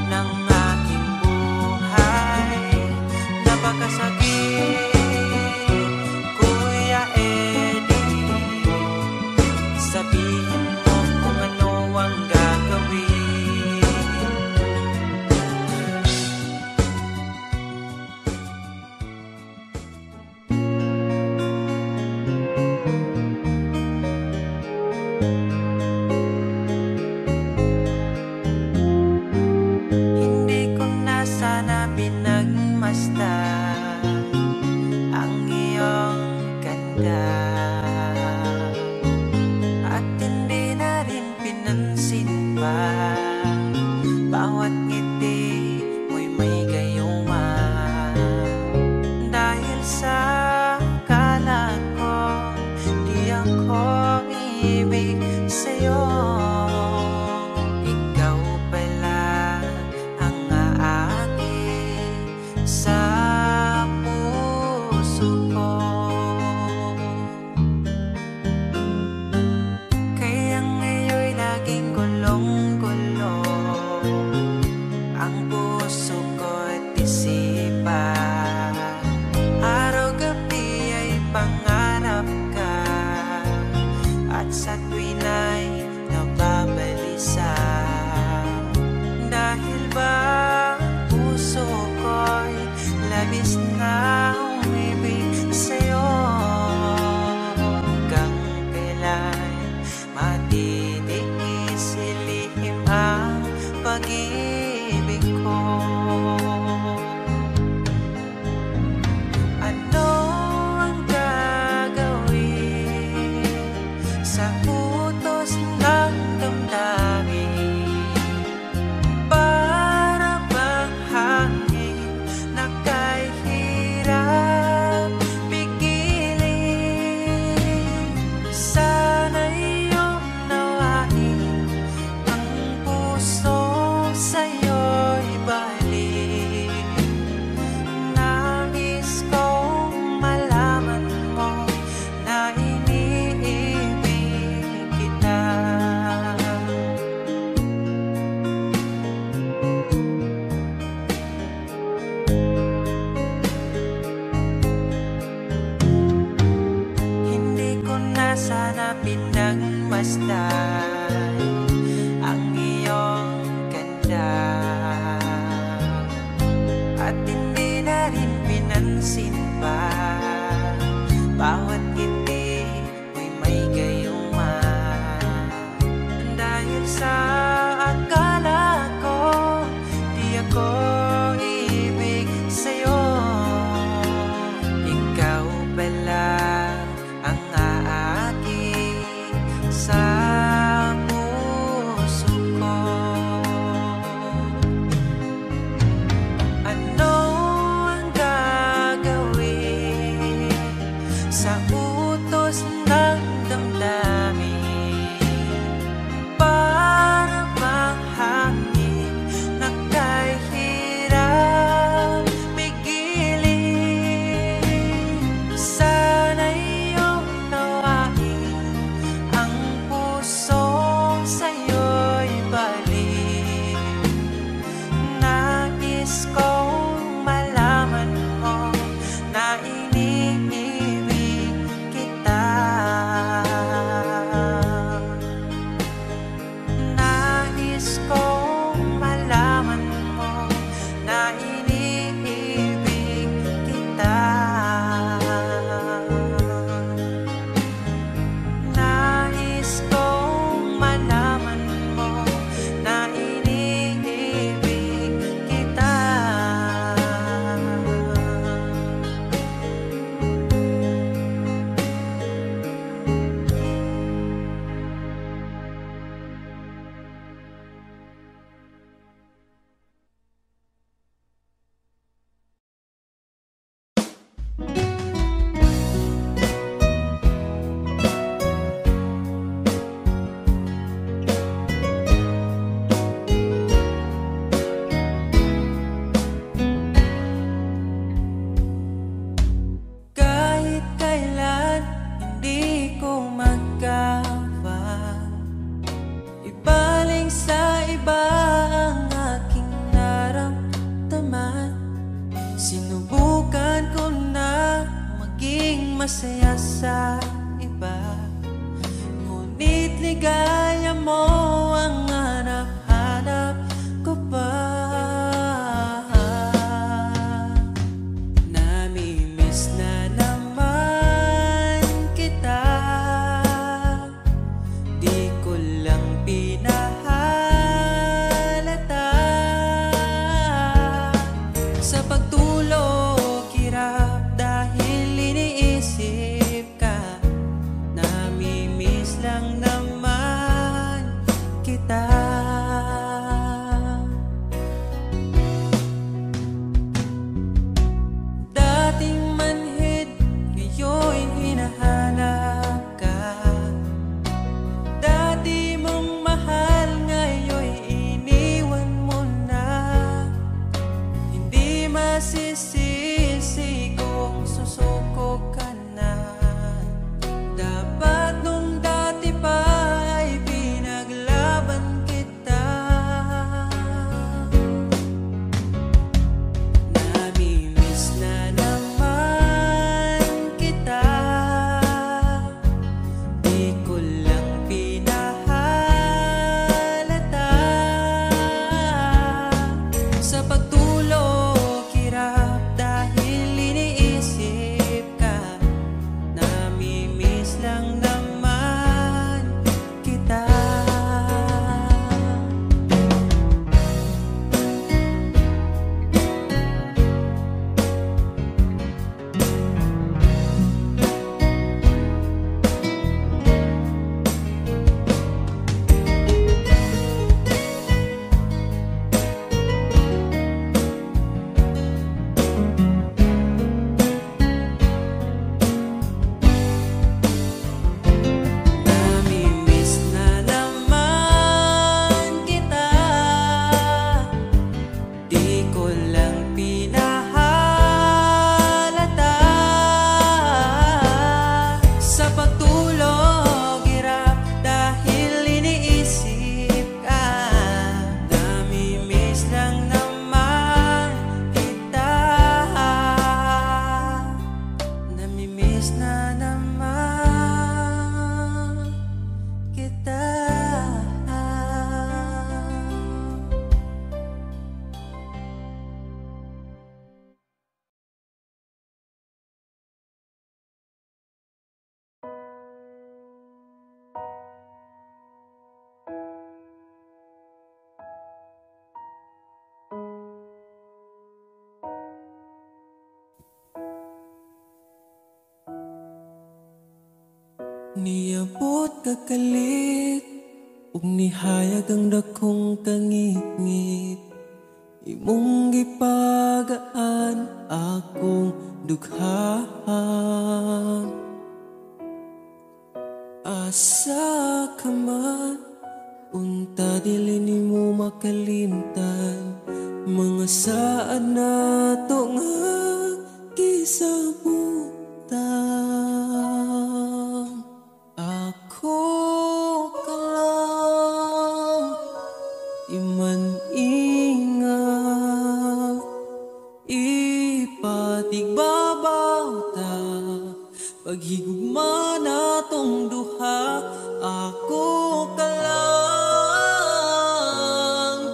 ng aking buhay. Napakasakit, Kuya Eddie, sabihin mo kung ano ang gagawin. Hindi ko na sana pinagmasdan ang iyong ganda, at hindi na rin pinansin pa. Bawat ngiti mo'y may gayuma. Dahil sa akala ko di ako ibig sa'yo, ikaw pala ang aakit sa puso ko. Kaya ngayon'y laging gulong-gulong ang puso ko't isipan. Araw-gabi ay pangarap ka, at sa tuwin ay nababalisa. Dahil ba ang puso ko'y labis na umibig sa'yo. Hanggang kailan matitiis ilihim ang pag-ibig ko? Ano ang gagawin sa utos ng damdamin? Para bang hangin na kahit masaya sa iba, ngunit ligaya mo ang hanap-hanap ko pa. Namimiss na naman kita, di ko lang pinahalata. Sa pagtulog hirap dahil iniisip ka, namimiss lang naman kita. Dating manhid, ngayon hinahanap ka. Dati mong mahal, ngayon iniwan mo na. Hindi masisisi kung susuko ka na. Dapat nung dati pa ay pinaglaban kita. Namimiss na naman kita, di ko lang pinahalata. Sa pagtulog hirap dahil iniisip ka, namimiss lang naman kita. Namimiss na naman kita, di ko lang pinahalata. Sa pagtulog hirap dahil iniisip ka, namimiss lang naman kita. Namimiss na naman kita. Niabot kakalit ug nihayag ang dakong kangit-ngit, imong gipagaan akong dughaan. Asa ka man, unta dili nimo makalimtan, mga saad nato nga gisabutan. Ako ka lang, iman ingat, ipatigbabaw ta, paghigugma natong duha. Ako ka lang,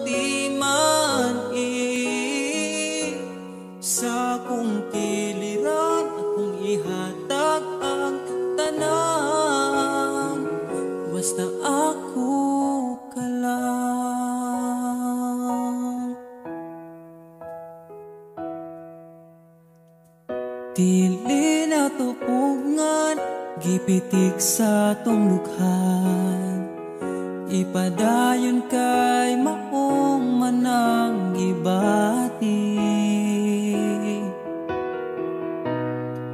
di man sa kong kiliran, akong ihatag ang tanan, basta ako ka lang. Dili na tupugngan, gipitik sa tong lukhan, ipadayon kay maong manang gibati.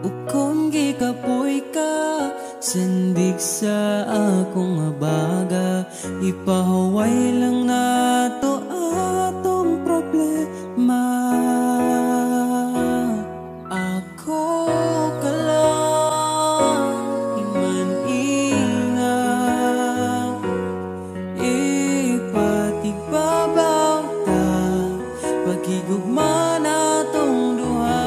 Ukon gikapoy ka, sandig sa akong abaga, ipahaway lang nato atong problema. Ako ka lang, iman ingat, ipatigbabaw ta, paghigugma natong duha.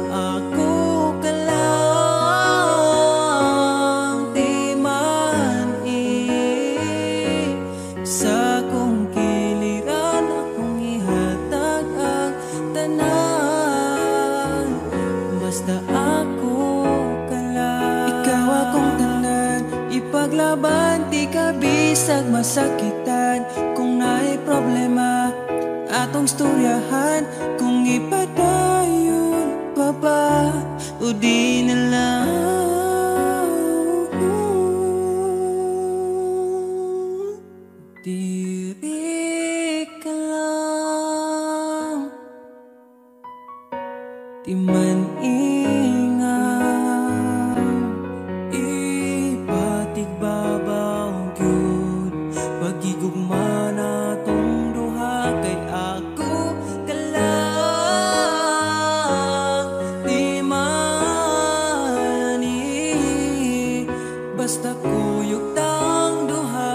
Ako ka lang, bisag masakitan. Kung naay problema atong storyahan, kung ipadayon pa ba o di na lang. Diri ka lang, di man ingat, ipatigbabaw gyud pagigugma natong duha. Kay ako ka lang, di man basta kuyog tang duha.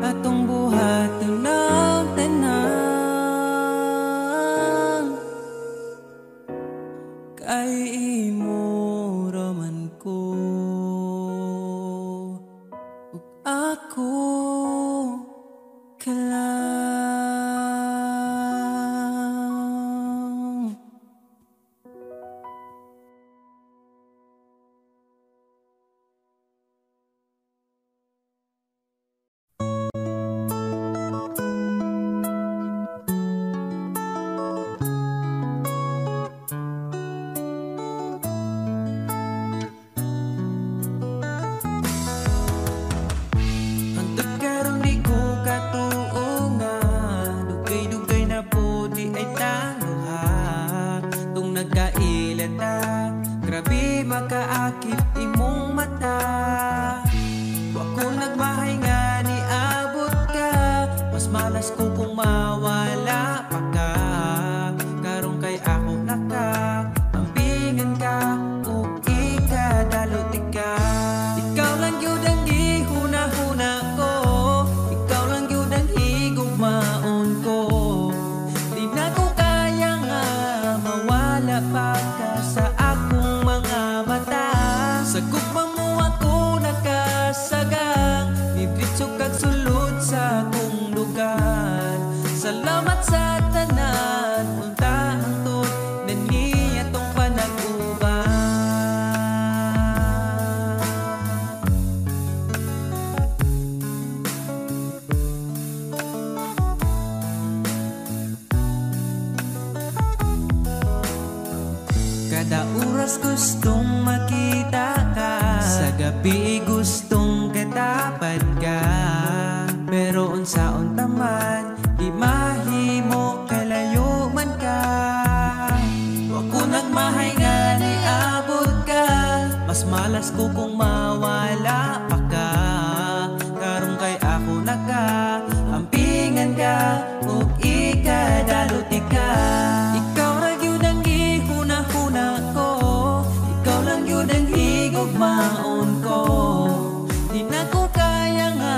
Atong buhaton ng tanan, kay imo raman ko ug ako ka lang. Hangtod karon di ko katuo nga dugay-dugay na po di ay tangha. Tung nagkailan ta, grabe makaakit imong mata. Wa ko nagmahay nga ni abot ka, mas malas ko kung mawala pa ka. Karon kay ako naka ambingan ka ug ikadalot ka. Ikaw lang gyud ang gihuna-huna ko, ikaw lang gyud ang higugmaon ko. Di na ko kaya nga mawala pa ka sa akong mga mata. Sa gugma mo ako nakasagang, nibritso kag sulod sa akong lugar. Salamat sa tanan, unta hangtod na niya tong panag-uban. Kada oras gustong makita ka, sa gabi gustong katapad ka. Pero unsaon taman, di mahimo kalayo man ka. Wa ko nagmahay nga ni abot ka, mas malas ko kung mawala pa ka. Karon kay ako naka ampingan ka ug ikadalot ka. Ikaw ra gyud ang gihuna-huna ko, ikaw lang gyud ang higugmaon ko. Di na ko kaya nga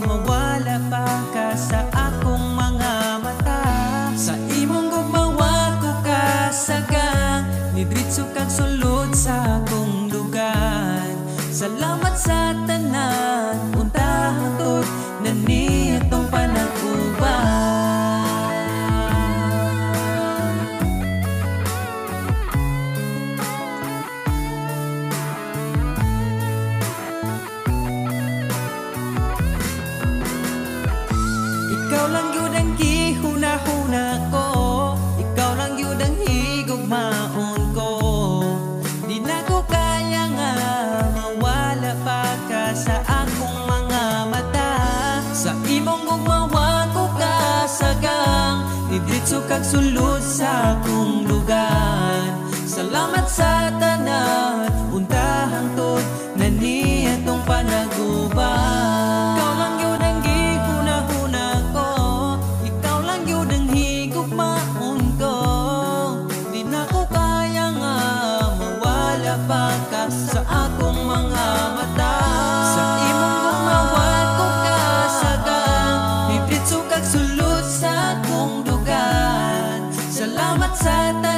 mawala pa ka sa akong mga mata. Sa imong gugmawa ko kasagang, nidritso kag sulod sa akong dugan. Salamat sa tanan, unta hangtod na niya tong panag-uban. Ikaw lang yun ang gihuna-huna ko, ikaw lang yun ang higugmaon ko. Di na ko kaya nga mawala pa ka sa akong mga mata. Sa imong gugmawa ko kasagang, nidritso kag sulod sa akong lugar. Salamat sa tanan, unta hangtod na niya tong panag-uban. Ikaw lang yun ang gihuna-huna ko, ikaw lang yun ang higugmaon ko. Di na ko kaya nga mawala pa ka sa akong mga mata. Sa imong gugmawa ko kasagang, nidritso kag sulod sa akong dugan. Salamat sa tanan,